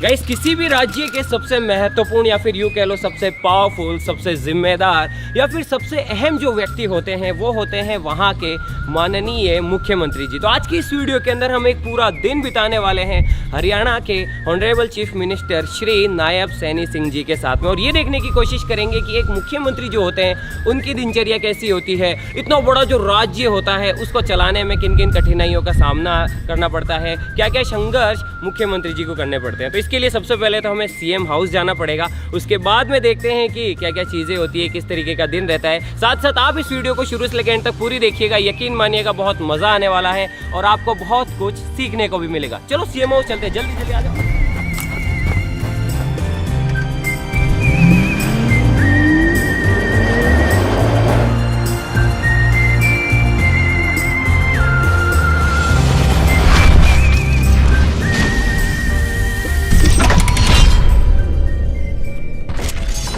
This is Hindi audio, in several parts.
गाइस, किसी भी राज्य के सबसे महत्वपूर्ण या फिर यूँ कह लो सबसे पावरफुल, सबसे जिम्मेदार या फिर सबसे अहम जो व्यक्ति होते हैं वो होते हैं वहाँ के माननीय मुख्यमंत्री जी। तो आज की इस वीडियो के अंदर हम एक पूरा दिन बिताने वाले हैं हरियाणा के honourable chief minister Shri Nayab Saini Singh ji के साथ में, और ये देखने की कोशिश करेंगे कि एक मुख्यमंत्री जो होते हैं उनकी दिनचर्या कैसी होती है, इतना बड़ा जो राज्य होता है उसको चलाने में किन किन कठिनाइयों का सामना करना पड़ता है, क्या क्या संघर्ष मुख्यमंत्री जी को करने पड़ते हैं। तो इसके लिए सबसे पहले तो हमें सीएम हाउस जाना पड़ेगा, उसके बाद में देखते हैं कि क्या क्या चीज़ें होती है, किस तरीके का दिन रहता है। साथ साथ आप इस वीडियो को शुरू से लेकर एंड तक पूरी देखिएगा, यकीन मानिएगा बहुत मज़ा आने वाला है और आपको बहुत कुछ सीखने को भी मिलेगा। चलो सीएम हाउस चलते हैं, जल्दी जल्दी आ जाओ।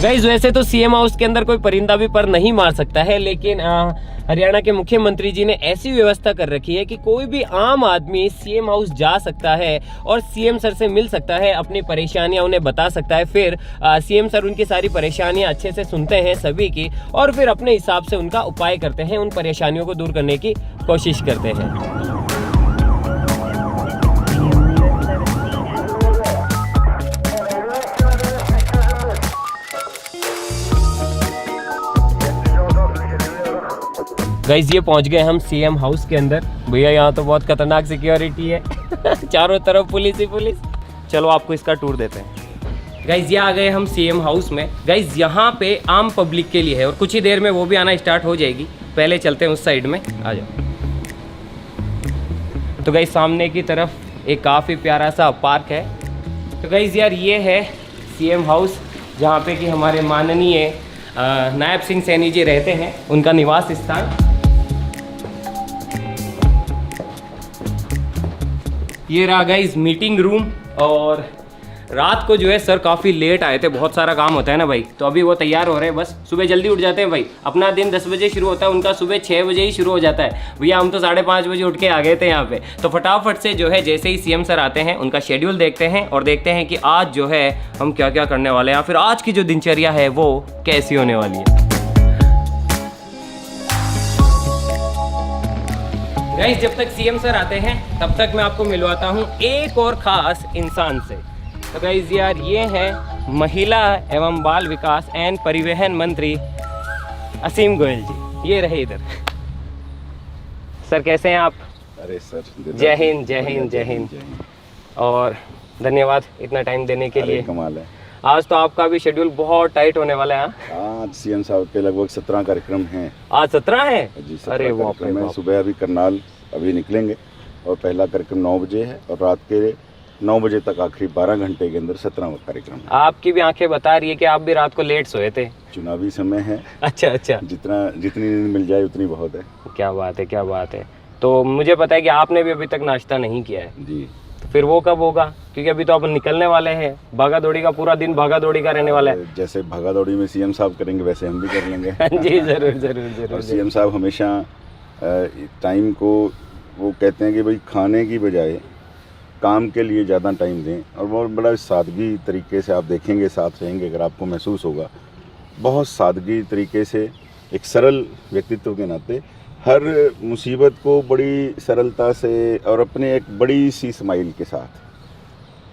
गाइस, वैसे तो सीएम हाउस के अंदर कोई परिंदा भी पर नहीं मार सकता है, लेकिन हरियाणा के मुख्यमंत्री जी ने ऐसी व्यवस्था कर रखी है कि कोई भी आम आदमी सीएम हाउस जा सकता है और सीएम सर से मिल सकता है, अपनी परेशानियां उन्हें बता सकता है। फिर सीएम सर उनकी सारी परेशानियां अच्छे से सुनते हैं सभी की, और फिर अपने हिसाब से उनका उपाय करते हैं, उन परेशानियों को दूर करने की कोशिश करते हैं। गाइस, ये पहुंच गए हम सीएम हाउस के अंदर। भैया यहाँ तो बहुत खतरनाक सिक्योरिटी है चारों तरफ पुलिस ही पुलिस। चलो आपको इसका टूर देते हैं। गाइस, ये आ गए हम सीएम हाउस में। गाइस, यहाँ पे आम पब्लिक के लिए है और कुछ ही देर में वो भी आना स्टार्ट हो जाएगी। पहले चलते हैं उस साइड में, आ जाओ। तो गाइस, सामने की तरफ एक काफ़ी प्यारा सा पार्क है। तो गाइस यार, ये है सीएम हाउस जहाँ पे कि हमारे माननीय नायब सिंह सैनी जी रहते हैं, उनका निवास स्थान। ये रहा गाइस मीटिंग रूम, और रात को जो है सर काफ़ी लेट आए थे, बहुत सारा काम होता है ना भाई, तो अभी वो तैयार हो रहे हैं। बस सुबह जल्दी उठ जाते हैं भाई, अपना दिन 10 बजे शुरू होता है, उनका सुबह 6 बजे ही शुरू हो जाता है। भैया हम तो 5:30 बजे उठ के आ गए थे यहाँ पे। तो फटाफट से जो है जैसे ही सीएम सर आते हैं उनका शेड्यूल देखते हैं और देखते हैं कि आज जो है हम क्या क्या करने वाले हैं, या फिर आज की जो दिनचर्या है वो कैसी होने वाली है। गाइस, जब तक सीएम सर आते हैं तब तक मैं आपको मिलवाता हूँ एक और ख़ास इंसान से। तो गाइस यार, ये है महिला एवं बाल विकास एवं परिवहन मंत्री असीम गोयल जी। ये रहे इधर। सर कैसे हैं आप? अरे सर, जय हिंद जय हिंद जय हिंद, और धन्यवाद इतना टाइम देने के लिए। कमाल है। आज तो आपका भी शेड्यूल बहुत टाइट होने वाला है। आज सीएम साहब के लगभग 17 कार्यक्रम हैं। आज 17 है? जी, अरे बाप रे बाप। सुबह अभी करनाल अभी निकलेंगे और पहला कार्यक्रम 9 बजे है, और रात के 9 बजे तक आखिरी 12 घंटे के अंदर 17वां कार्यक्रम है। आपकी भी आंखें बता रही है कि आप भी रात को लेट सोए थे। चुनावी समय है। अच्छा अच्छा। जितनी नींद मिल जाए उतनी बहुत है। क्या बात है, क्या बात है। तो मुझे पता है कि आपने भी अभी तक नाश्ता नहीं किया है जी। तो फिर वो कब होगा, क्योंकि अभी तो अपन निकलने वाले हैं, भागा दौड़ी का पूरा दिन भागा दौड़ी का रहने वाला है। जैसे भागा दौड़ी में सीएम साहब करेंगे वैसे हम भी कर लेंगे जी जरूर जरूर जरूर। और सीएम साहब हमेशा टाइम को वो कहते हैं कि भाई खाने की बजाय काम के लिए ज़्यादा टाइम दें, और बहुत बड़ा सादगी तरीके से आप देखेंगे, साथ रहेंगे अगर आपको महसूस होगा, बहुत सादगी तरीके से, एक सरल व्यक्तित्व के नाते हर मुसीबत को बड़ी सरलता से और अपने एक बड़ी सी स्माइल के साथ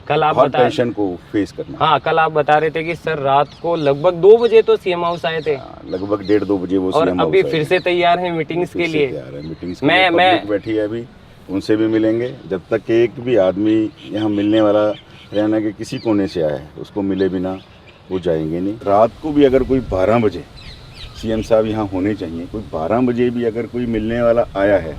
कल आप हर टेंशन को फेस करना। हाँ, कल आप बता रहे थे कि सर रात को लगभग 2 बजे तो सीएम हाउस आए थे। लगभग 1:30-2 बजे वो और सीएम अभी फिर से तैयार हैं मीटिंग्स के लिए। मीटिंग्स मैं बैठी है अभी, उनसे भी मिलेंगे। जब तक एक भी आदमी यहाँ मिलने वाला हरियाणा के किसी कोने से आया है उसको मिले बिना वो जाएंगे नहीं। रात को भी अगर कोई 12 बजे सीएम साहब यहाँ होने चाहिए, कोई 12 बजे भी अगर कोई मिलने वाला आया है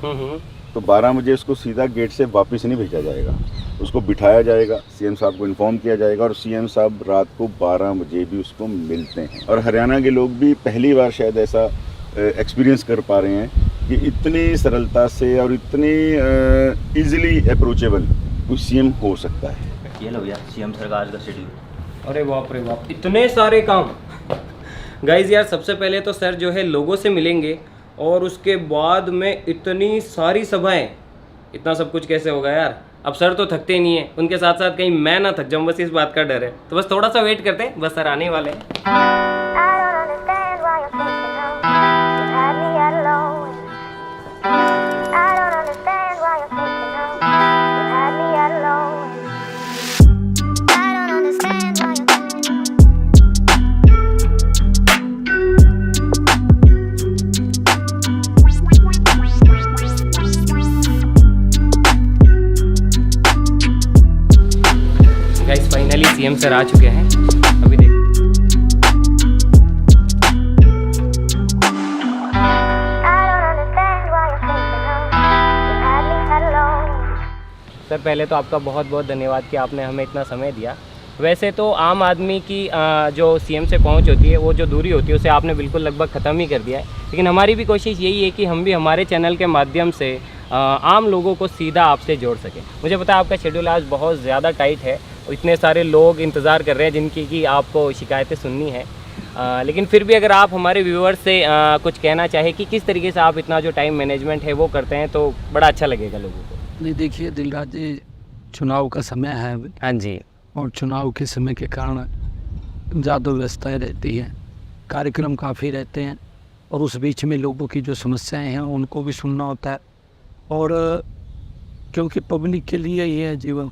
तो 12 बजे उसको सीधा गेट से वापस नहीं भेजा जाएगा, उसको बिठाया जाएगा, सीएम साहब को इन्फॉर्म किया जाएगा, और सीएम साहब रात को 12 बजे भी उसको मिलते हैं। और हरियाणा के लोग भी पहली बार शायद ऐसा एक्सपीरियंस कर पा रहे हैं कि इतनी सरलता से और इतनी इजीली अप्रोचेबल कोई सीएम हो सकता है। ये लो भैया सीएम सरकार का शेड्यूल। अरे बाप रे बाप, इतने सारे काम। गाइज यार, सबसे पहले तो सर जो है लोगों से मिलेंगे, और उसके बाद में इतनी सारी सभाएं, इतना सब कुछ कैसे होगा यार। अब सर तो थकते नहीं है, उनके साथ साथ कहीं मैं ना थक जाऊँ, बस इस बात का डर है। तो बस थोड़ा सा वेट करते हैं, बस सर आने वाले हैं। गाइस फाइनली सीएम सर आ चुके हैं, अभी देख सर पहले तो आपका बहुत बहुत धन्यवाद कि आपने हमें इतना समय दिया। वैसे तो आम आदमी की जो सीएम से पहुंच होती है, वो जो दूरी होती है उसे आपने बिल्कुल लगभग ख़त्म ही कर दिया है, लेकिन हमारी भी कोशिश यही है कि हम भी हमारे चैनल के माध्यम से आम लोगों को सीधा आपसे जोड़ सकें। मुझे पता है आपका शेड्यूल आज बहुत ज़्यादा टाइट है, इतने सारे लोग इंतज़ार कर रहे हैं जिनकी कि आपको शिकायतें सुननी है, लेकिन फिर भी अगर आप हमारे व्यूअर्स से कुछ कहना चाहें कि किस तरीके से आप इतना जो टाइम मैनेजमेंट है वो करते हैं, तो बड़ा अच्छा लगेगा लोगों को। नहीं देखिए दिलराज जी, चुनाव का समय है अभी, हाँ जी, और चुनाव के समय के कारण ज़्यादा व्यस्तताएँ रहती हैं, कार्यक्रम काफ़ी रहते हैं, और उस बीच में लोगों की जो समस्याएं हैं उनको भी सुनना होता है। और क्योंकि पब्लिक के लिए ये है जीवन,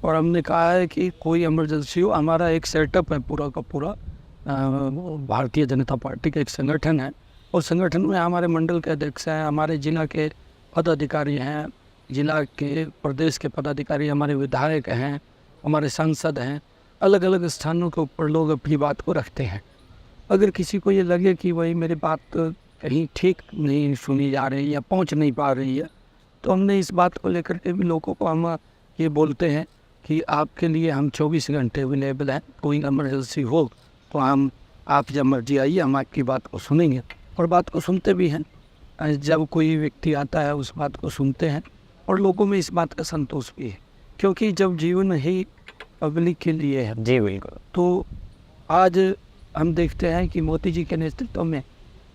और हमने कहा है कि कोई इमरजेंसी हो, हमारा एक सेटअप है पूरा का पूरा, भारतीय जनता पार्टी का एक संगठन है, और संगठन में हमारे मंडल के अध्यक्ष हैं, हमारे जिला के पदाधिकारी हैं, जिला के प्रदेश के पदाधिकारी, हमारे विधायक हैं, हमारे सांसद हैं, अलग अलग स्थानों के ऊपर लोग अपनी बात को रखते हैं। अगर किसी को ये लगे कि वही मेरी बात कहीं ठीक नहीं सुनी जा रही या पहुंच नहीं पा रही है, तो हमने इस बात को लेकर के भी लोगों को हम ये बोलते हैं कि आपके लिए हम 24 घंटे अवेलेबल हैं, कोई इमरजेंसी हो तो आप जब मर्जी आइए, हम आपकी बात को सुनेंगे, और बात को सुनते भी हैं। जब कोई व्यक्ति आता है उस बात को सुनते हैं, और लोगों में इस बात का संतोष भी है, क्योंकि जब जीवन ही पब्लिक के लिए है जी बिल्कुल। तो आज हम देखते हैं कि मोदी जी के नेतृत्व में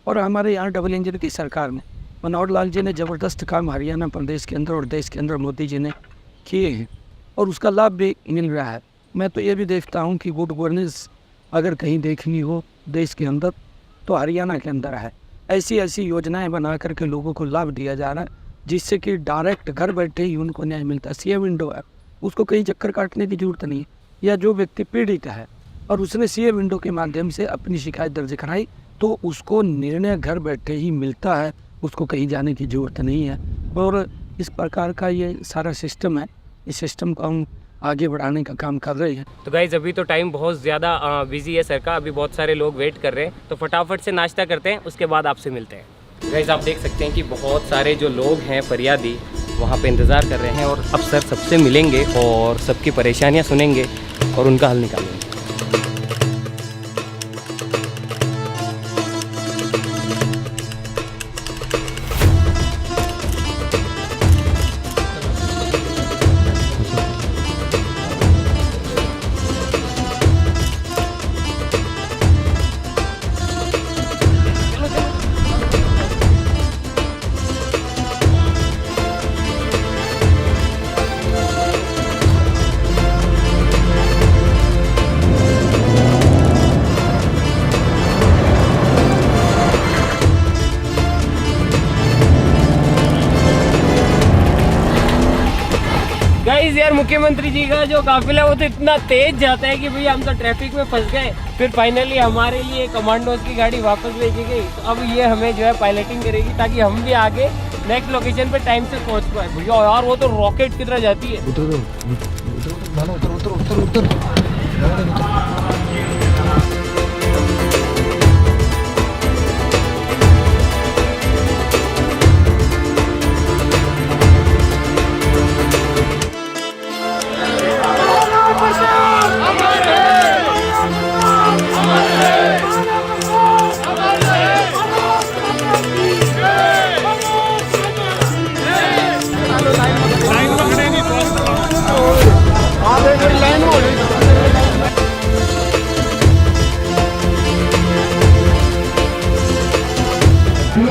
और हमारे यहाँ डबल इंजन की सरकार में मनोहर लाल जी ने ज़बरदस्त काम हरियाणा प्रदेश के अंदर और देश के अंदर मोदी जी ने किए हैं, और उसका लाभ भी मिल रहा है। मैं तो ये भी देखता हूँ कि गुड गवर्नेंस अगर कहीं देखनी हो देश के अंदर तो हरियाणा के अंदर है। ऐसी ऐसी योजनाएं बना करके लोगों को लाभ दिया जा रहा है, जिससे कि डायरेक्ट घर बैठे ही उनको न्याय मिलता है। सीएम विंडो है, उसको कहीं चक्कर काटने की जरूरत नहीं है, या जो व्यक्ति पीड़ित है और उसने सीएम विंडो के माध्यम से अपनी शिकायत दर्ज कराई तो उसको निर्णय घर बैठे ही मिलता है, उसको कहीं जाने की ज़रूरत नहीं है। और इस प्रकार का ये सारा सिस्टम है, इस सिस्टम को हम आगे बढ़ाने का काम कर रहे हैं। तो गाइज अभी तो टाइम बहुत ज़्यादा बिजी है सर का, अभी बहुत सारे लोग वेट कर रहे हैं, तो फटाफट से नाश्ता करते हैं, उसके बाद आपसे मिलते हैं। गाइज आप देख सकते हैं कि बहुत सारे जो लोग हैं फरियादी वहाँ पे इंतज़ार कर रहे हैं, और अब सर सबसे मिलेंगे और सबकी परेशानियाँ सुनेंगे और उनका हल निकालेंगे। गाइस यार मुख्यमंत्री जी का जो काफिला वो तो इतना तेज जाता है कि भैया हम तो ट्रैफिक में फंस गए, फिर फाइनली हमारे लिए कमांडोज की गाड़ी वापस भेजी गई। तो अब ये हमें जो है पायलटिंग करेगी ताकि हम भी आगे नेक्स्ट लोकेशन पे टाइम से पहुंच पाए। भैया यार वो तो रॉकेट की तरह जाती है।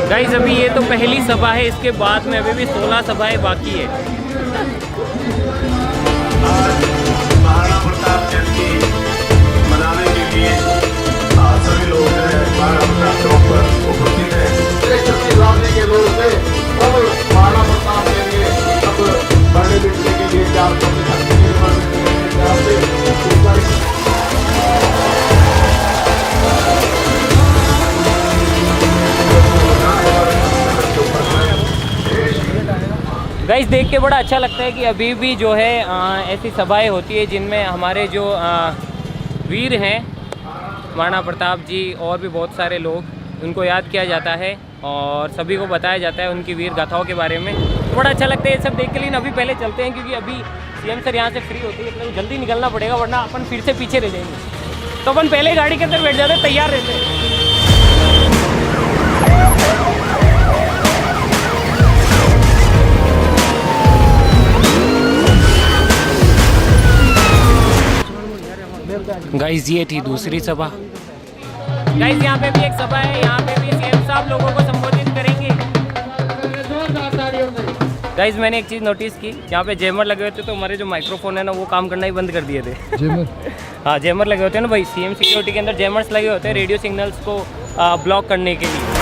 गाइस अभी ये तो पहली सभा है, इसके बाद में अभी भी 16 सभाएं बाकी है। गाइस देख के बड़ा अच्छा लगता है कि अभी भी जो है ऐसी सभाएं होती है जिनमें हमारे जो वीर हैं महाराणा प्रताप जी और भी बहुत सारे लोग उनको याद किया जाता है और सभी को बताया जाता है उनकी वीर गाथाओं के बारे में। तो बड़ा अच्छा लगता है ये सब देख के। लेकिन अभी पहले चलते हैं क्योंकि अभी सीएम सर यहाँ से फ्री होती है, मतलब जल्दी निकलना पड़ेगा वरना अपन फिर से पीछे रह जाएंगे। तो अपन पहले गाड़ी के अंदर बैठ जाते हैं, तैयार रहते हैं। गाइस ये थी दूसरी सभा। गाइस यहाँ पे भी एक सभा है, यहाँ पे भी सीएम साहब लोगों को संबोधित करेंगे। गाइस मैंने एक चीज़ नोटिस की, यहाँ पे जैमर लगे होते तो हमारे जो माइक्रोफोन है ना वो काम करना ही बंद कर दिए थे। जैमर? हाँ जैमर लगे होते हैं ना भाई, सीएम सिक्योरिटी के अंदर जैमर्स लगे होते हैं रेडियो सिग्नल्स को ब्लॉक करने के लिए।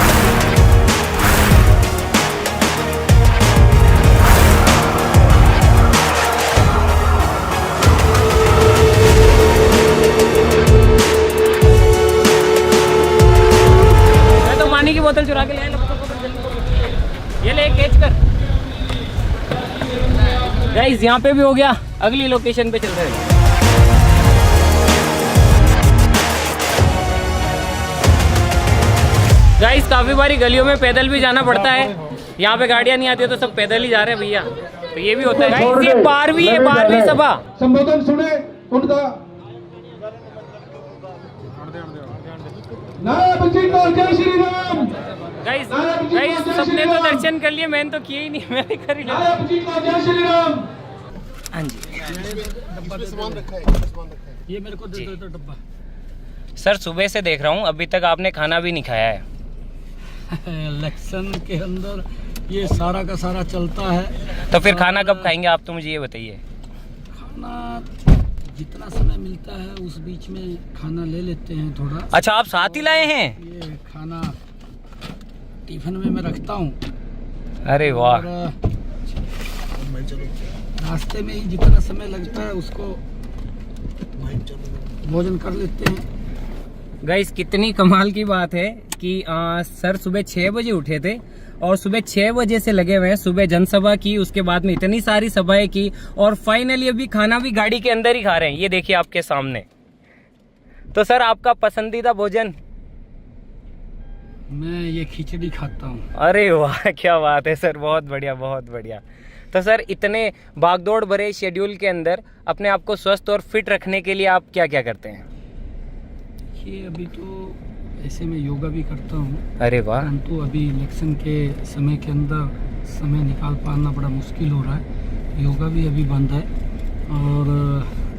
पानी की बोतल चुरा के ले ये ले कैच कर। गाइस यहाँ पे भी हो गया, अगली लोकेशन पे चल रहे हैं। गाइस काफी बारी गलियों में पैदल भी जाना पड़ता है, यहाँ पे गाड़ियाँ नहीं आती है तो सब पैदल ही जा रहे हैं भैया, तो ये भी होता है। गाइस ये 12वीं है, 12वीं सभा। संबोधन सुने उनका। जय श्री राम। गाइस सबने तो दर्शन कर लिए, मैंने तो किए ही नहीं, मैं भी कर ही लिया। जय श्री राम। हाँ जी ये मेरे को दे दो तो डब्बा। सर सुबह से देख रहा हूँ अभी तक आपने खाना भी नहीं खाया है। इलेक्शन के अंदर ये सारा का सारा चलता है। तो फिर खाना कब खाएंगे आप, तो मुझे ये बताइए। खाना जितना समय मिलता है उस बीच में खाना ले लेते हैं थोड़ा। अच्छा आप साथ ही लाए हैं? ये खाना टिफिन में मैं रखता हूँ। अरे वाह। रास्ते में ही जितना समय लगता है उसको भोजन कर लेते हैं। गाइस कितनी कमाल की बात है कि सर सुबह 6 बजे उठे थे और सुबह 6 बजे से लगे हुए हैं। सुबह जनसभा की, उसके बाद में इतनी सारी सभाएं की और फाइनली अभी खाना भी गाड़ी के अंदर ही खा रहे हैं। ये देखिए आपके सामने। तो सर आपका पसंदीदा भोजन? मैं ये खिचड़ी खाता हूँ। अरे वाह क्या बात है सर, बहुत बढ़िया बहुत बढ़िया। तो सर इतने भागदौड़ भरे शेड्यूल के अंदर अपने आप को स्वस्थ और फिट रखने के लिए आप क्या क्या करते हैं? देखिए अभी तो ऐसे में योगा भी करता हूँ। अरे वाह। परंतु अभी इलेक्शन के समय के अंदर समय निकाल पाना बड़ा मुश्किल हो रहा है। योगा भी अभी बंद है और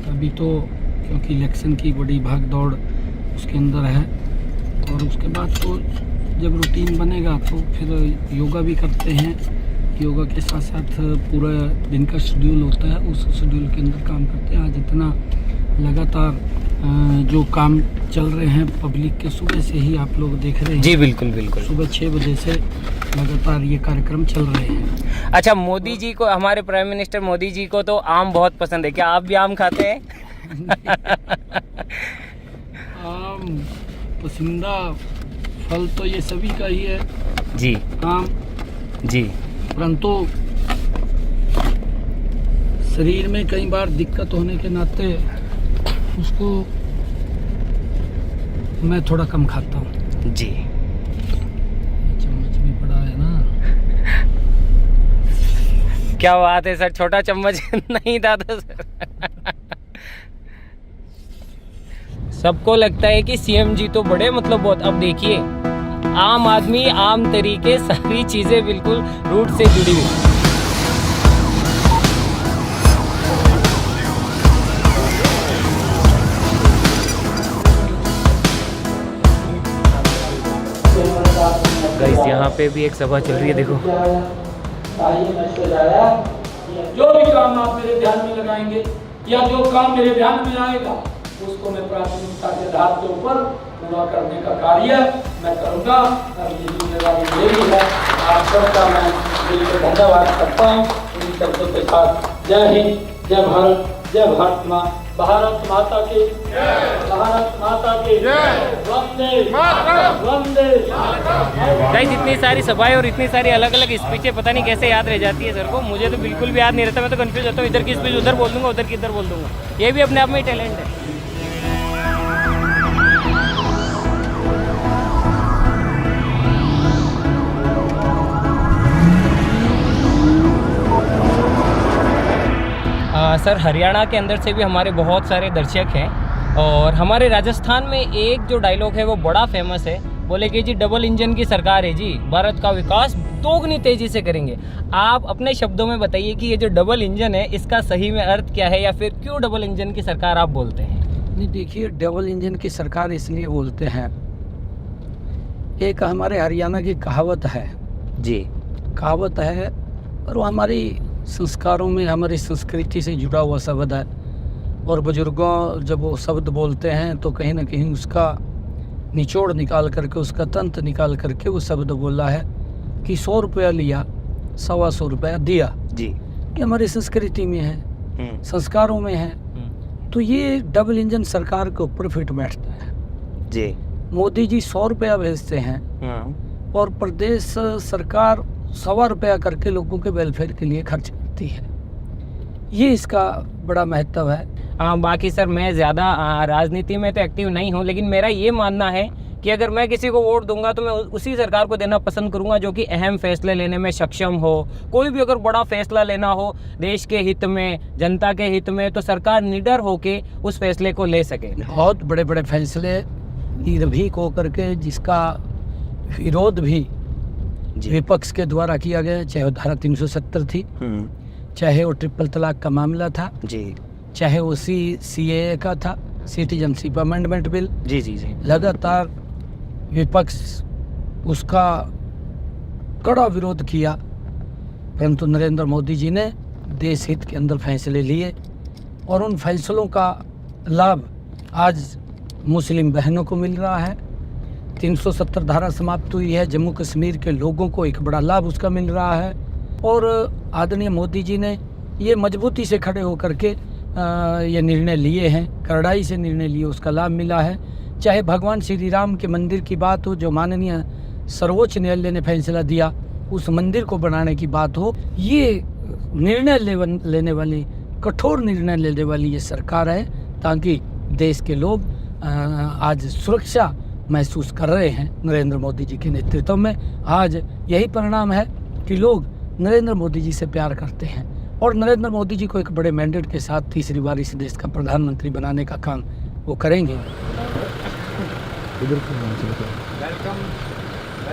अभी तो क्योंकि इलेक्शन की बड़ी भाग दौड़ उसके अंदर है और उसके बाद तो जब रूटीन बनेगा तो फिर योगा भी करते हैं। योगा के साथ साथ पूरा दिन का शेड्यूल होता है, उस शेड्यूल के अंदर काम करते हैं। आज इतना लगातार जो काम चल रहे हैं पब्लिक के, सुबह से ही आप लोग देख रहे हैं। जी बिल्कुल बिल्कुल। सुबह 6 बजे से लगातार ये कार्यक्रम चल रहे हैं। अच्छा मोदी जी को, हमारे प्राइम मिनिस्टर मोदी जी को तो आम बहुत पसंद है, क्या आप भी आम खाते हैं? आम पसंदीदा फल तो ये सभी का ही है जी। आम जी। परंतु शरीर में कई बार दिक्कत होने के नाते उसको मैं थोड़ा कम खाता हूँ। जी। चम्मच भी बड़ा है ना। क्या बात है सर, छोटा चम्मच नहीं था तो सर। सबको लगता है कि सीएम जी तो बड़े मतलब बहुत, अब देखिए आम आदमी आम तरीके सारी चीजें बिल्कुल रूट से जुड़ी हुई। गाइस यहाँ पे भी एक सभा चल रही है, देखो। जो भी काम आप मेरे ध्यान में लगाएंगे या जो काम मेरे ध्यान में आएगा उसको मैं प्राथमिकता के आधार के ऊपर पूरा करने का कार्य मैं करूँगा और ये जिम्मेदारी मेरी है। आप सबका मैं दिल से धन्यवाद करता हूँ। इन शब्दों के साथ जय हिंद, जय भारत। जय भारत माँ, भारत माता की भारत माता की वंदे वंदे। गाइस इतनी सारी सभाएं और इतनी सारी अलग अलग स्पीचें पता नहीं कैसे याद रह जाती है सर को। मुझे तो बिल्कुल भी याद नहीं रहता, मैं तो कंफ्यूज होता हूँ, इधर की स्पीच उधर बोल दूंगा, उधर की इधर बोल दूंगा। ये भी अपने आप में टैलेंट है। सर हरियाणा के अंदर से भी हमारे बहुत सारे दर्शक हैं और हमारे राजस्थान में एक जो डायलॉग है वो बड़ा फेमस है, बोले कि जी डबल इंजन की सरकार है जी, भारत का विकास दोगुनी तेजी से करेंगे। आप अपने शब्दों में बताइए कि ये जो डबल इंजन है इसका सही में अर्थ क्या है, या फिर क्यों डबल इंजन की सरकार आप बोलते हैं? नहीं, देखिए, डबल इंजन की सरकार इसलिए बोलते हैं, एक हमारे हरियाणा की कहावत है जी, कहावत है और वो हमारी संस्कारों में, हमारी संस्कृति से जुड़ा हुआ शब्द है। और बुजुर्गों जब वो शब्द बोलते हैं तो कहीं ना कहीं उसका निचोड़ निकाल करके, उसका तंत्र निकाल करके वो शब्द बोला है कि 100 रुपया लिया 125 रुपया दिया जी। ये हमारी संस्कृति में है, संस्कारों में है। तो ये डबल इंजन सरकार के ऊपर फिट बैठता है जी। मोदी जी 100 रुपया भेजते हैं और प्रदेश सरकार 125 रुपया करके लोगों के वेलफेयर के लिए खर्च करती है। ये इसका बड़ा महत्व है। बाकी सर मैं ज़्यादा राजनीति में तो एक्टिव नहीं हूँ, लेकिन मेरा ये मानना है कि अगर मैं किसी को वोट दूंगा तो मैं उसी सरकार को देना पसंद करूंगा जो कि अहम फैसले लेने में सक्षम हो। कोई भी अगर बड़ा फैसला लेना हो देश के हित में, जनता के हित में, तो सरकार निडर होके उस फैसले को ले सके। बहुत बड़े बड़े फैसले निर्भीक होकर के, जिसका विरोध भी विपक्ष के द्वारा किया गया, चाहे वो धारा 370 थी, चाहे वो ट्रिपल तलाक का मामला था जी, चाहे वो CAA का था, सिटीजनशिप अमेंडमेंट बिल, जी जी जी, लगातार विपक्ष उसका कड़ा विरोध किया, परंतु नरेंद्र मोदी जी ने देश हित के अंदर फैसले लिए और उन फैसलों का लाभ आज मुस्लिम बहनों को मिल रहा है। 370 धारा समाप्त हुई है, जम्मू कश्मीर के लोगों को एक बड़ा लाभ उसका मिल रहा है। और आदरणीय मोदी जी ने ये मजबूती से खड़े होकर के ये निर्णय लिए हैं, कड़ाई से निर्णय लिए, उसका लाभ मिला है। चाहे भगवान श्री राम के मंदिर की बात हो, जो माननीय सर्वोच्च न्यायालय ने फैसला दिया, उस मंदिर को बनाने की बात हो, ये निर्णय लेने वाली, कठोर निर्णय लेने वाली ये सरकार है, ताकि देश के लोग आज सुरक्षा महसूस कर रहे हैं नरेंद्र मोदी जी के नेतृत्व में। आज यही परिणाम है कि लोग नरेंद्र मोदी जी से प्यार करते हैं और नरेंद्र मोदी जी को एक बड़े मैंडेट के साथ तीसरी बार इस देश का प्रधानमंत्री बनाने का काम वो करेंगे।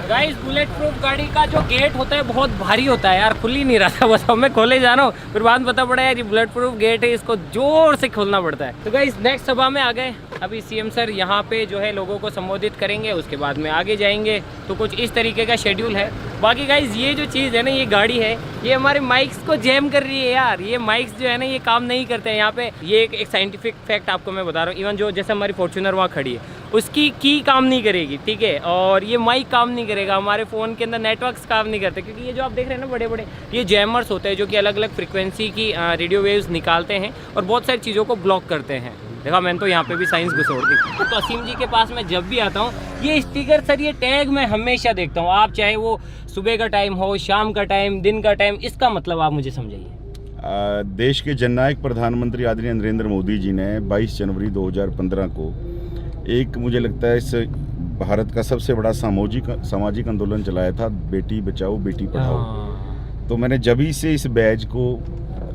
गाइस बुलेट प्रूफ गाड़ी का जो गेट होता है बहुत भारी होता है यार, खुल ही नहीं रहा था, बस अब मैं खोले जा रहा हूँ, फिर बाद में पता पड़ा यार ये बुलेट प्रूफ गेट है, इसको जोर से खोलना पड़ता है। तो गाइस नेक्स्ट सभा में आ गए, अभी CM सर यहाँ पे जो है लोगों को संबोधित करेंगे, उसके बाद में आगे जाएंगे। तो कुछ इस तरीके का शेड्यूल है। बाकी गाइस ये जो चीज़ है ना, ये गाड़ी है, ये हमारे माइक्स को जैम कर रही है यार। ये माइक्स जो है ना, ये काम नहीं करते हैं यहाँ पे। ये एक साइंटिफिक फैक्ट आपको मैं बता रहा हूँ। इवन जो जैसे हमारी फॉर्च्यूनर वहाँ खड़ी है, उसकी की काम नहीं करेगी, ठीक है, और ये माइक काम नहीं करेगा, हमारे फ़ोन के अंदर नेटवर्क्स काम नहीं करते, क्योंकि ये जो आप देख रहे हैं ना बड़े बड़े ये जैमर्स होते हैं जो कि अलग अलग फ्रिक्वेंसी की रेडियो वेव्स निकालते हैं और बहुत सारी चीज़ों को ब्लॉक करते हैं। देखा मैंने तो यहाँ पे भी साइंस घुसोड़ दी। तो असीम जी के पास मैं जब भी आता हूँ ये स्टिकर सर, ये टैग मैं हमेशा देखता हूँ। आप चाहे वो सुबह का टाइम हो, शाम का टाइम, दिन का टाइम, इसका मतलब आप मुझे समझाइए। देश के जननायक प्रधानमंत्री आदरणीय नरेंद्र मोदी जी ने 22 जनवरी 2015 को एक, मुझे लगता है, इस भारत का सबसे बड़ा सामाजिक आंदोलन चलाया था, बेटी बचाओ बेटी पढ़ाओ। तो मैंने जब ही से इस बैज को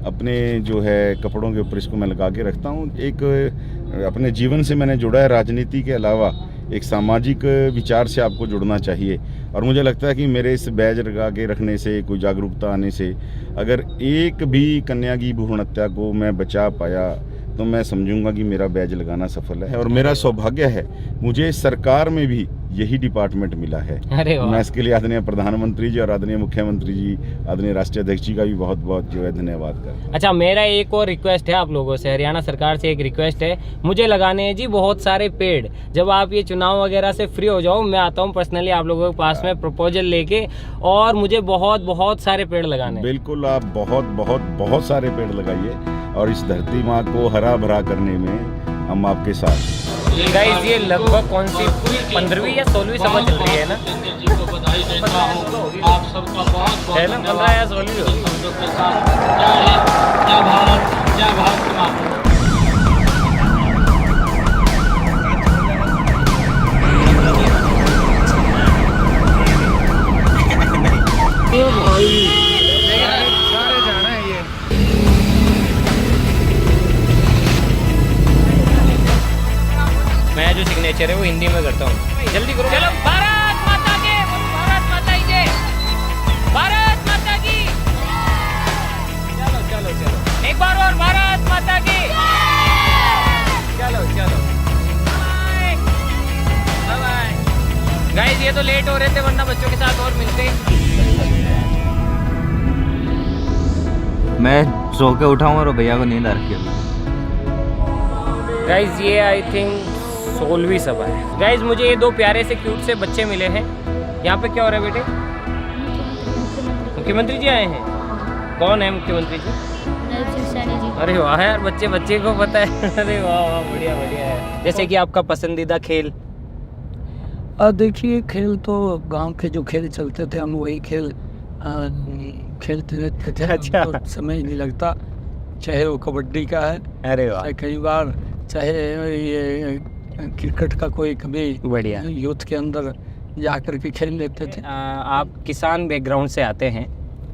अपने जो है कपड़ों के ऊपर इसको मैं लगा के रखता हूँ। एक अपने जीवन से मैंने जुड़ा है, राजनीति के अलावा एक सामाजिक विचार से आपको जुड़ना चाहिए। और मुझे लगता है कि मेरे इस बैज लगा के रखने से, कोई जागरूकता आने से, अगर एक भी कन्या की भ्रूण हत्या को मैं बचा पाया तो मैं समझूंगा कि मेरा बैज लगाना सफल है। और मेरा सौभाग्य है, मुझे सरकार में भी यही डिपार्टमेंट मिला है। अरे मैं इसके लिए आदरणीय प्रधानमंत्री जी और आदरणीय मुख्यमंत्री जी, आदरणीय राष्ट्रीय अध्यक्ष जी का भी बहुत बहुत जो है धन्यवाद कर। अच्छा, मेरा एक और रिक्वेस्ट है आप लोगों से, हरियाणा सरकार से एक रिक्वेस्ट है, मुझे लगाने हैं जी बहुत सारे पेड़। जब आप ये चुनाव वगैरह से फ्री हो जाओ, मैं आता हूँ पर्सनली आप लोगों के पास में प्रपोजल लेके, और मुझे बहुत बहुत सारे पेड़ लगाने हैं। बिल्कुल, आप बहुत बहुत बहुत सारे पेड़ लगाइए। और इस धरती माँ को हरा भरा करने में हम आपके साथ। गाइस ये लगभग कौन सी 15वीं या 16वीं सभा चल रही है ना? आप सबका बहुत है ना, 15 या 16वीं हो? जय भारत माता। मैं जो सिग्नेचर है वो हिंदी में करता हूँ, जल्दी करो। चलो, भारत माता की, भारत माता की जय, भारत माता की। चलो चलो चलो, एक बार और, भारत माता की। चलो चलो, बाय बाय। गाइस ये तो लेट हो रहे थे, वरना बच्चों के साथ और मिलते। मैं सो के उठाऊँ और भैया को नींद आ रखी है। गाइज ये आई थिंक 16वीं सभा है। गाइज मुझे ये दो प्यारे से क्यूट से बच्चे मिले हैं। यहाँ पे क्या हो रहा है बेटे? मुख्यमंत्री जी आए हैं। कौन है मुख्यमंत्री जी? अरे वाह यार, बच्चे बच्चे को पता है। अरे वाह वाह, बढ़िया बढ़िया है। जैसे कि आपका पसंदीदा खेल? देखिए, खेल तो गांव के जो खेल चलते थे हम वही खेल खेलते रहते थे। अच्छा। तो समय नहीं लगता, चाहे वो कबड्डी का है, अरे वाह, चाहे कई बार चाहे ये क्रिकेट का कोई कभी बढ़िया। यूथ के अंदर जाकर के खेल लेते थे। आप किसान बैकग्राउंड से आते हैं,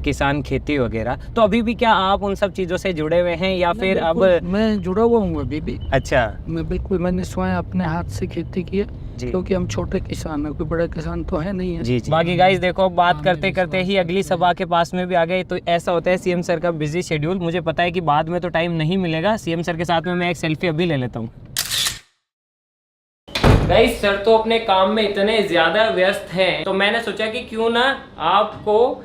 किसान खेती वगैरह, तो अभी भी क्या आप उन सब चीज़ों से जुड़े हुए हैं या फिर अब? मैं जुड़ा हुआ हूँ अभी भी। अच्छा, मैं बिल्कुल, मैंने स्वयं अपने हाथ से खेती की है, क्योंकि हम छोटे किसान हैं, कोई बड़े किसान तो है नहीं है। जी जी। बाकी गाइस देखो, बात करते करते ही अगली सभा के पास में भी आ गए। तो ऐसा होता है सीएम सर का बिजी शेड्यूल, मुझे पता है कि बाद में तो टाइम नहीं मिलेगा। सीएम सर के साथ में मैं एक सेल्फी अभी ले लेता हूँ। गाइस सर तो अपने काम में इतने ज्यादा व्यस्त हैं, तो मैंने सोचा कि क्यों ना आपको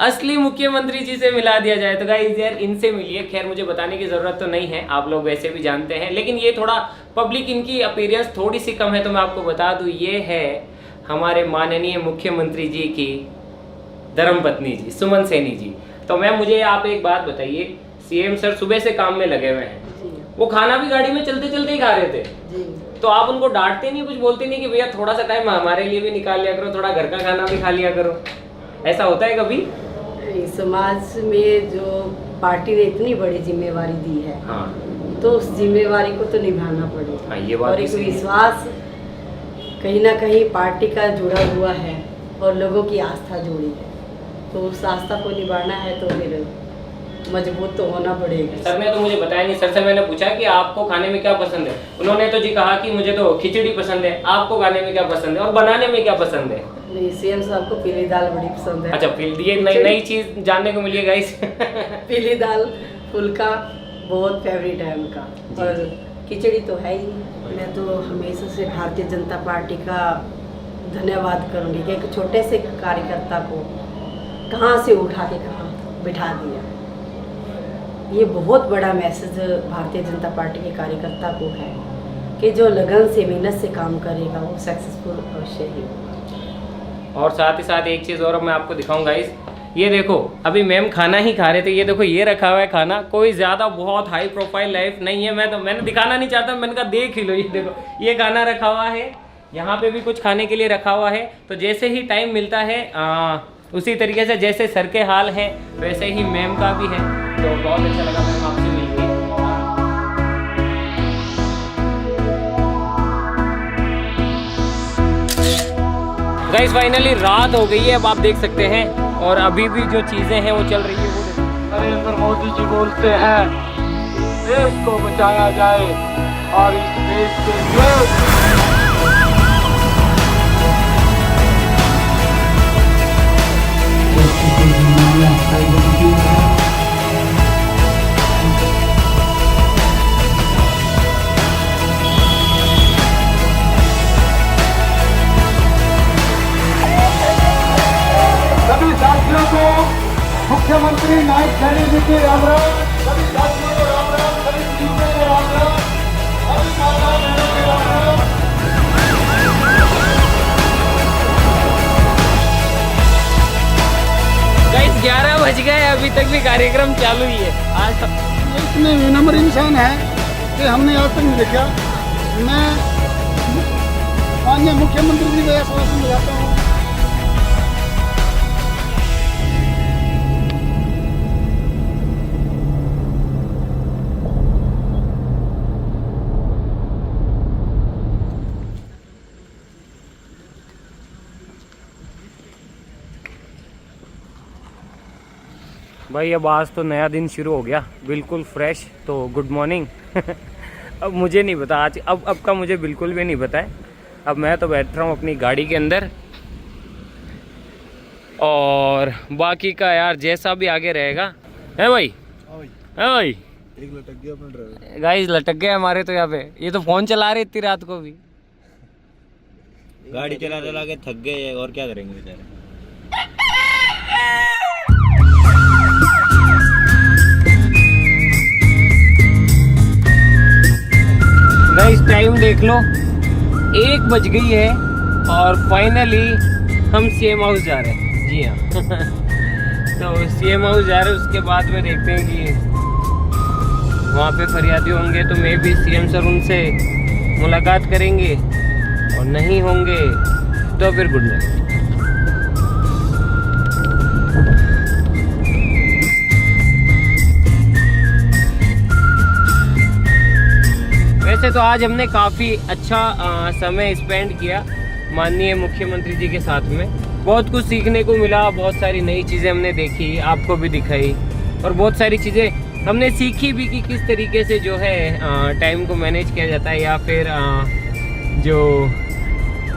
असली मुख्यमंत्री जी से मिला दिया जाए। तो गाइस यार इनसे मिलिए। खैर मुझे बताने की जरूरत तो नहीं है, आप लोग वैसे भी जानते हैं, लेकिन ये थोड़ा पब्लिक इनकी अपीयरेंस थोड़ी सी कम है, तो मैं आपको बता दूं, ये है हमारे माननीय मुख्यमंत्री जी की धर्मपत्नी जी, सुमन सैनी जी। तो मैम मुझे आप एक बात बताइए, सीएम सर सुबह से काम में लगे हुए हैं, वो खाना भी गाड़ी में चलते चलते ही खा रहे थे, तो आप उनको डांटते नहीं, कुछ बोलते नहीं कि भैया थोड़ा सा टाइम हमारे लिए भी निकाल लिया करो, थोड़ा घर का खाना भी खा लिया करो? ऐसा होता है कभी? समाज में जो पार्टी ने इतनी बड़ी जिम्मेवारी दी है, हाँ, तो उस जिम्मेवारी को तो निभाना पड़ेगा। हाँ, ये बात और भी एक सही है। विश्वास कहीं ना कहीं पार्टी का जुड़ा हुआ है और लोगों की आस्था जुड़ी है, तो उस आस्था को निभाना है तो फिर मजबूत तो होना पड़ेगा। सर ने तो मुझे बताया नहीं। सर से मैंने पूछा कि आपको खाने में क्या पसंद है, उन्होंने तो जी कहा कि मुझे तो खिचड़ी पसंद है। आपको खाने में क्या पसंद है और बनाने में क्या पसंद है? नहीं, सीएम साहब को पीली दाल बड़ी पसंद है। अच्छा, फिर ये नई चीज जानने को मिली है गाइस। पीली दाल, फुल्का बहुत फेवरेट है उनका, और खिचड़ी तो है ही। मैं तो हमेशा से भारतीय जनता पार्टी का धन्यवाद करूंगी कि एक छोटे से कार्यकर्ता को कहाँ से उठा के कहाँ बिठा दिया। ये बहुत बड़ा मैसेज भारतीय जनता पार्टी के कार्यकर्ता को है कि जो लगन से, मेहनत से काम करेगा वो सक्सेसफुल अवश्य ही। और साथ ही साथ एक चीज़ और मैं आपको दिखाऊंगा गाइस, ये देखो अभी मैम खाना ही खा रहे थे, ये देखो ये रखा हुआ है खाना, कोई ज़्यादा बहुत हाई प्रोफाइल लाइफ नहीं है। मैंने दिखाना नहीं चाहता, मैंने कहा देख ही लो, ये देखो ये खाना रखा हुआ है, यहाँ पे भी कुछ खाने के लिए रखा हुआ है। तो जैसे ही टाइम मिलता है उसी तरीके से जैसे सर के हाल है वैसे ही मैम का भी है। तो बहुत अच्छा लगा मैम आपसे मिलकर। गाइस फाइनली रात हो गई है, अब आप देख सकते हैं, और अभी भी जो चीज़ें हैं वो चल रही है। वो नरेंद्र मोदी जी बोलते हैं देश को बचाया जाए और इस देश के लिए सभी साथियों को मुख्यमंत्री नायक सैनी जी के राम राम, सभी साथियों को राम राम, सभी टीचरों को राम राम, सभी माता बहनों के राम राम। गाइस 11 बज गए, अभी तक भी कार्यक्रम चालू ही है। आज इतने विनम्र इंसान है कि हमने आज तक नहीं देखा। मैं माननीय मुख्यमंत्री जी को आश्वासन दिलाता हूँ। भाई अब आज तो नया दिन शुरू हो गया, बिल्कुल फ्रेश। तो गुड मॉर्निंग। अब मुझे नहीं पता आज, अब का मुझे बिल्कुल भी नहीं पता है। अब मैं तो बैठ रहा हूँ अपनी गाड़ी के अंदर, और बाकी का यार जैसा भी आगे रहेगा। है भाई? है भाई? एक लटक गया अपना ड्राइवर। गाइस लटक गया हमारे तो यहाँ पे। ये तो फोन चला रहे इतनी रात को भी। गाड़ी चला चला के थक गए और क्या करेंगे बेचारे। गाइस टाइम देख लो, 1 बज गई है और फाइनली हम सीएम हाउस जा रहे हैं। जी हाँ। तो सीएम हाउस जा रहे हैं, उसके बाद में देखते हैं कि वहाँ पे फरियादी होंगे तो मे भी सीएम सर उनसे मुलाकात करेंगे, और नहीं होंगे तो फिर गुड नाइट। वैसे तो आज हमने काफ़ी अच्छा समय स्पेंड किया माननीय मुख्यमंत्री जी के साथ में। बहुत कुछ सीखने को मिला, बहुत सारी नई चीज़ें हमने देखी, आपको भी दिखाई, और बहुत सारी चीज़ें हमने सीखी भी कि किस तरीके से जो है टाइम को मैनेज किया जाता है, या फिर जो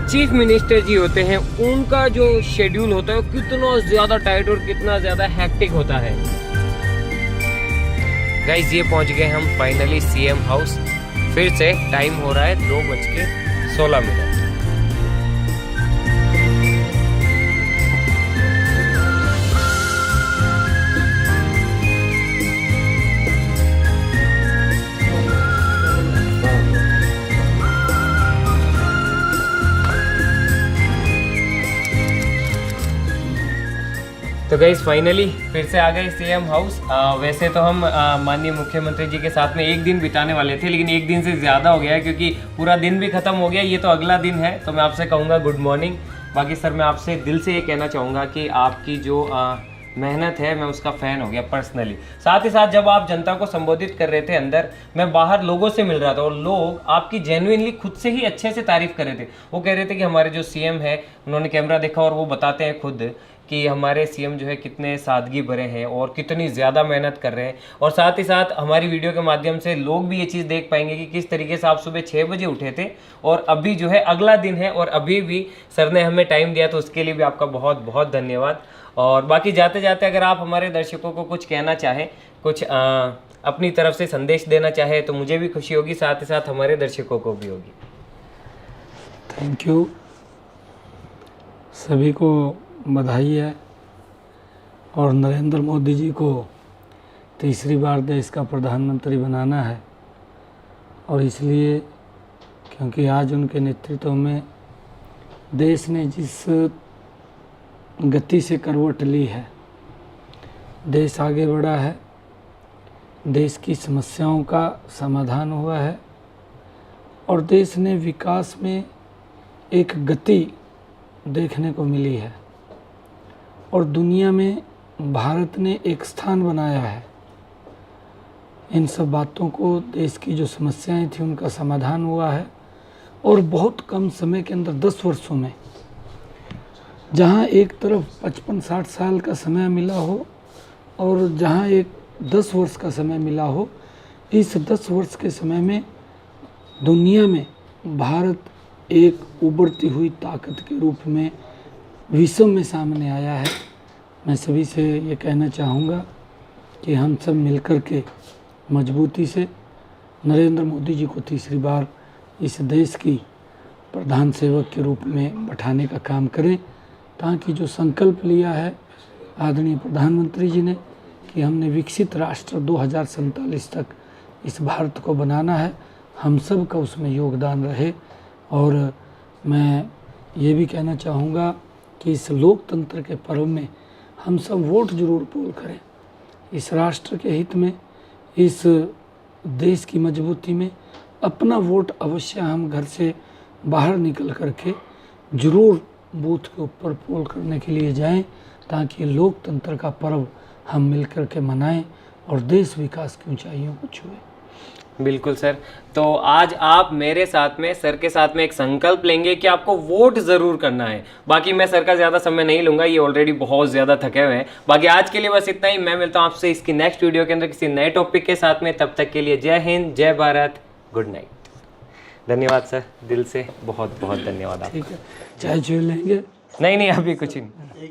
चीफ मिनिस्टर जी होते हैं उनका जो शेड्यूल होता है वो कितना ज़्यादा टाइट और कितना ज़्यादा हैक्टिक होता है। गाइस ये पहुंच गए हम फाइनली सीएम हाउस। फिर से टाइम हो रहा है 2:16। तो गाइस फाइनली फिर से आ गए सीएम हाउस। वैसे तो हम माननीय मुख्यमंत्री जी के साथ में एक दिन बिताने वाले थे, लेकिन एक दिन से ज़्यादा हो गया है क्योंकि पूरा दिन भी ख़त्म हो गया। ये तो अगला दिन है, तो मैं आपसे कहूँगा गुड मॉर्निंग। बाकी सर मैं आपसे दिल से ये कहना चाहूँगा कि आपकी जो मेहनत है मैं उसका फ़ैन हो गया पर्सनली। साथ ही साथ जब आप जनता को संबोधित कर रहे थे अंदर, मैं बाहर लोगों से मिल रहा था और लोग आपकी जेन्युइनली खुद से ही अच्छे से तारीफ़ कर रहे थे। वो कह रहे थे कि हमारे जो सीएम है उन्होंने कैमरा देखा और वो बताते हैं खुद कि हमारे सीएम जो है कितने सादगी भरे हैं और कितनी ज़्यादा मेहनत कर रहे हैं। और साथ ही साथ हमारी वीडियो के माध्यम से लोग भी ये चीज़ देख पाएंगे कि किस तरीके से आप सुबह 6 बजे उठे थे और अभी जो है अगला दिन है और अभी भी सर ने हमें टाइम दिया, तो उसके लिए भी आपका बहुत बहुत धन्यवाद। और बाकी जाते जाते अगर आप हमारे दर्शकों को कुछ कहना चाहें, कुछ अपनी तरफ से संदेश देना चाहें तो मुझे भी खुशी होगी, साथ ही साथ हमारे दर्शकों को भी होगी। थैंक यू, सभी को बधाई है। और नरेंद्र मोदी जी को तीसरी बार देश का प्रधानमंत्री बनाना है, और इसलिए क्योंकि आज उनके नेतृत्व में देश ने जिस गति से करवट ली है, देश आगे बढ़ा है, देश की समस्याओं का समाधान हुआ है और देश ने विकास में एक गति देखने को मिली है और दुनिया में भारत ने एक स्थान बनाया है। इन सब बातों को, देश की जो समस्याएं थी उनका समाधान हुआ है और बहुत कम समय के अंदर 10 वर्षों में, जहां एक तरफ 55-60 साल का समय मिला हो और जहां एक 10 वर्ष का समय मिला हो, इस 10 वर्ष के समय में दुनिया में भारत एक उभरती हुई ताकत के रूप में विश्व में सामने आया है। मैं सभी से ये कहना चाहूँगा कि हम सब मिलकर के मजबूती से नरेंद्र मोदी जी को तीसरी बार इस देश की प्रधान सेवक के रूप में बैठाने का काम करें, ताकि जो संकल्प लिया है आदरणीय प्रधानमंत्री जी ने कि हमने विकसित राष्ट्र 2047 तक इस भारत को बनाना है, हम सब का उसमें योगदान रहे। और मैं ये भी कहना चाहूँगा कि इस लोकतंत्र के पर्व में हम सब वोट जरूर पोल करें, इस राष्ट्र के हित में, इस देश की मजबूती में अपना वोट अवश्य हम घर से बाहर निकल करके ज़रूर बूथ के ऊपर पोल करने के लिए जाएं, ताकि लोकतंत्र का पर्व हम मिलकर के मनाएं और देश विकास की ऊंचाइयों को छुए। बिल्कुल सर। तो आज आप मेरे साथ में, सर के साथ में एक संकल्प लेंगे कि आपको वोट ज़रूर करना है। बाकी मैं सर का ज़्यादा समय नहीं लूँगा, ये ऑलरेडी बहुत ज़्यादा थके हुए हैं। बाकी आज के लिए बस इतना ही। मैं मिलता हूँ आपसे इसकी नेक्स्ट वीडियो के अंदर किसी नए टॉपिक के साथ में। तब तक के लिए जय हिंद, जय भारत, गुड नाइट। धन्यवाद सर, दिल से बहुत बहुत धन्यवाद आपका। ठीक है, चाय चुन लेंगे? नहीं अभी कुछ नहीं।